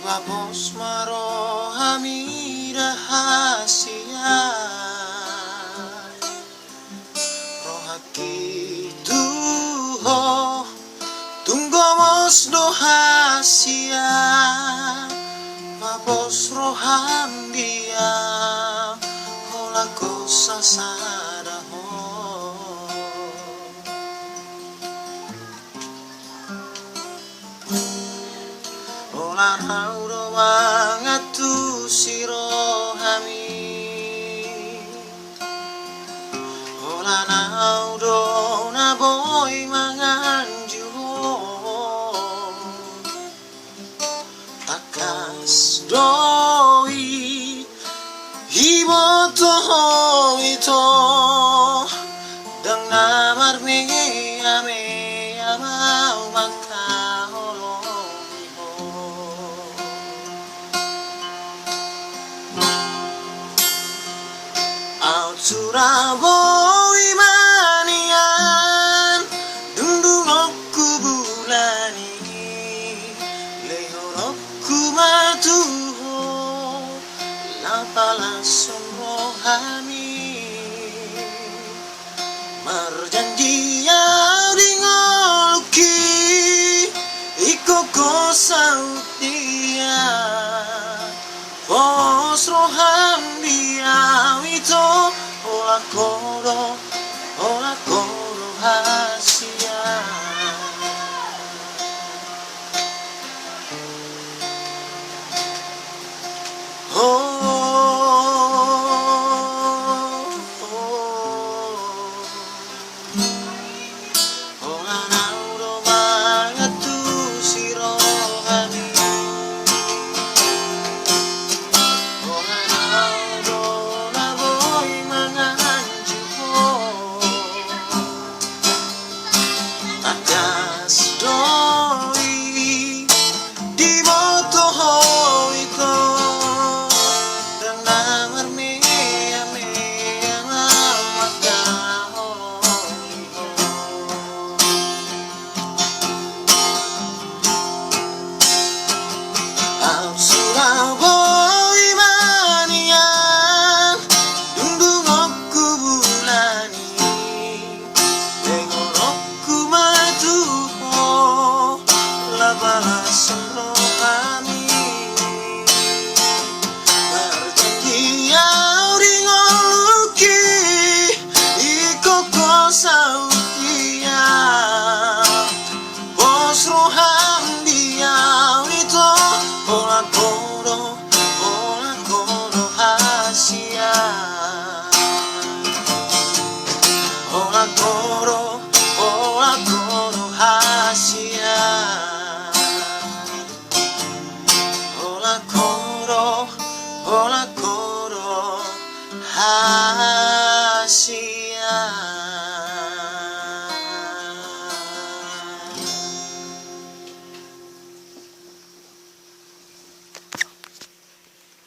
Vamos marohami rahasia rohaki tuho tunggomos dohasia Vamos roham dia hola cosa sada Olan hauro mangatu sirohami Olan hauro na boy manganjuho Takas doi hiboto ito Dang namar me ame amau makaholo Suraboy manian dundunokku bulani lehonokku matuho lapala rohani marjanji dingoluki ikoko sautia Vos roham dia itu Ola koro hasia Ola nauro mangatu sirohani Ola nauro na boy manganjuho Atas doi di moto ito Dan namar me ame makaholo Ang Suraboy manian dundungokku bulani lehonokku matuho labalas rohani marjanji dingoluki ikoko sautia Vos rohani